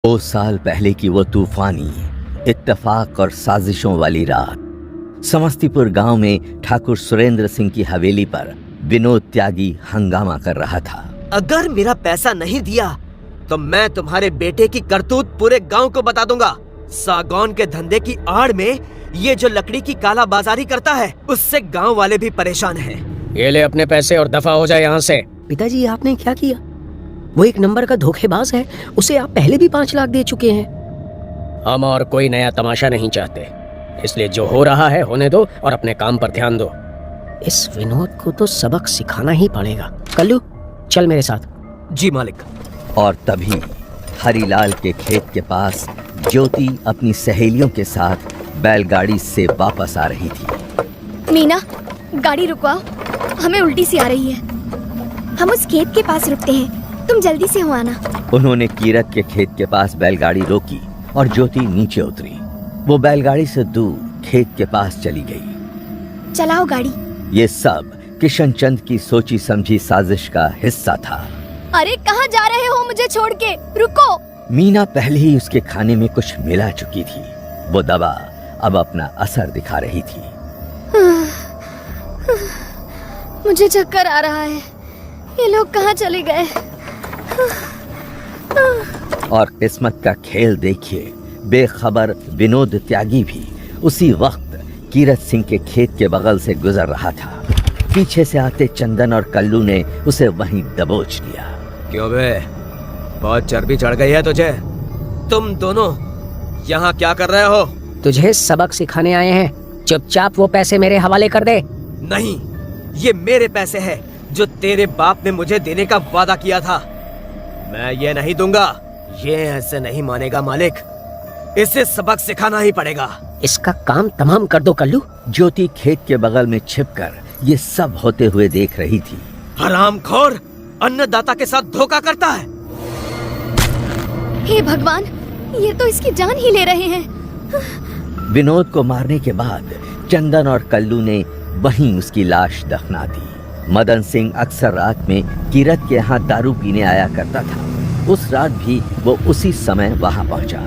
2 साल पहले की वो तूफानी इत्तेफाक और साजिशों वाली रात, समस्तीपुर गांव में ठाकुर सुरेंद्र सिंह की हवेली पर विनोद त्यागी हंगामा कर रहा था। अगर मेरा पैसा नहीं दिया तो मैं तुम्हारे बेटे की करतूत पूरे गांव को बता दूंगा। सागौन के धंधे की आड़ में ये जो लकड़ी की काला बाजारी करता है, उससे गांव वाले भी परेशान हैं। ये ले अपने पैसे और दफा हो जाए यहाँ से। पिताजी, आपने क्या किया? वो एक नंबर का धोखेबाज है, उसे आप पहले भी 5 लाख दे चुके हैं। हम और कोई नया तमाशा नहीं चाहते, इसलिए जो हो रहा है होने दो और अपने काम पर ध्यान दो। इस विनोद को तो सबक सिखाना ही पड़ेगा। कल्लू, चल मेरे साथ। जी मालिक। और तभी हरीलाल के खेत के पास ज्योति अपनी सहेलियों के साथ बैलगाड़ी से वापस आ रही थी। मीना, गाड़ी रुकवाओ, हमें उल्टी सी आ रही है। हम उस खेत के पास रुकते हैं, तुम जल्दी से हो आना। उन्होंने कीरत के खेत के पास बैलगाड़ी रोकी और ज्योति नीचे उतरी। वो बैलगाड़ी से दूर खेत के पास चली गई। चलाओ गाड़ी। ये सब किशन चंद की सोची समझी साजिश का हिस्सा था। अरे कहाँ जा रहे हो मुझे छोड़ के? रुको। मीना पहले ही उसके खाने में कुछ मिला चुकी थी। वो दवा अब अपना असर दिखा रही थी। मुझे चक्कर आ रहा है। ये लोग कहाँ चले गए? और किस्मत का खेल देखिए, बेखबर विनोद त्यागी भी उसी वक्त कीरत सिंह के खेत के बगल से गुजर रहा था। पीछे से आते चंदन और कल्लू ने उसे वहीं दबोच लिया। क्यों बे, बहुत चर्बी चढ़ गई है तुझे? तुम दोनों यहाँ क्या कर रहे हो? तुझे सबक सिखाने आए हैं। चुपचाप वो पैसे मेरे हवाले कर दे। नहीं, ये मेरे पैसे हैं जो तेरे बाप ने मुझे देने का वादा किया था। मैं ये नहीं दूंगा। ये ऐसे नहीं मानेगा मालिक, इसे सबक सिखाना ही पड़ेगा। इसका काम तमाम कर दो कल्लू। ज्योति खेत के बगल में छिपकर ये सब होते हुए देख रही थी। हरामखोर अन्नदाता के साथ धोखा करता है। हे भगवान, ये तो इसकी जान ही ले रहे हैं। विनोद को मारने के बाद चंदन और कल्लू ने वहीं उसकी लाश दफना दी। मदन सिंह अक्सर रात में कीरत के यहाँ दारू पीने आया करता था। उस रात भी वो उसी समय वहाँ पहुँचा।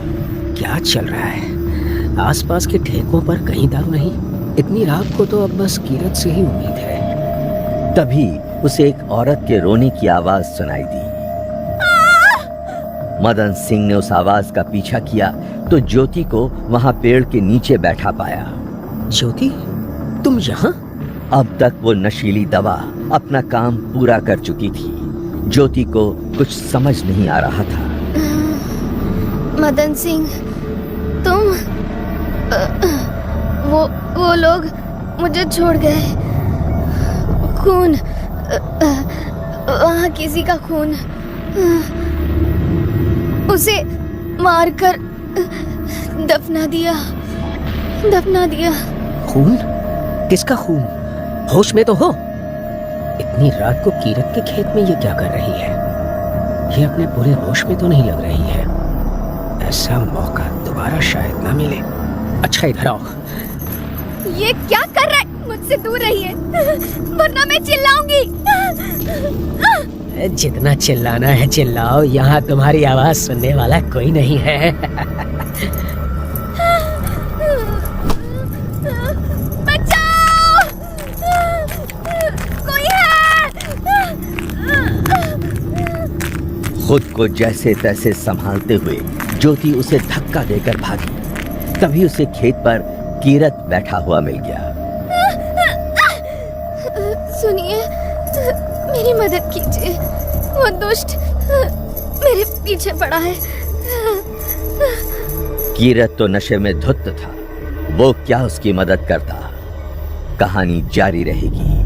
क्या चल रहा है? आसपास के ठेकों पर कहीं दारू नहीं। इतनी रात को तो अब बस कीरत से ही उम्मीद है। तभी उसे एक औरत के रोने की आवाज सुनाई दी। मदन सिंह ने उस आवाज का पीछा किया तो ज्योति को वहां पेड़ के नीचे बैठा पाया। ज्योति, तुम यहाँ? अब तक वो नशीली दवा अपना काम पूरा कर चुकी थी। ज्योति को कुछ समझ नहीं आ रहा था। मदन सिंह, तुम वो लोग मुझे छोड़ गए। खून, वहाँ किसी का खून, उसे मारकर दफना दिया। खून? किसका खून? होश में तो हो? इतनी रात को कीरत के खेत में ये क्या कर रही है? ये अपने पूरे होश में तो नहीं लग रही है। ऐसा मौका दोबारा शायद ना मिले। अच्छा, इधर आओ। ये क्या कर रहा है? मुझसे दूर रहिए, वरना मैं चिल्लाऊंगी। जितना चिल्लाना है चिल्लाओ, यहाँ तुम्हारी आवाज सुनने वाला कोई नहीं है। बचाओ! कोई है! खुद को जैसे तैसे संभालते हुए ज्योति उसे धक्का देकर भागी। तभी उसे खेत पर कीरत बैठा हुआ मिल गया। सुनिए, मेरी मदद कीजिए। वो दुष्ट मेरे पीछे पड़ा है। कीरत तो नशे में धुत था, वो क्या उसकी मदद करता। कहानी जारी रहेगी।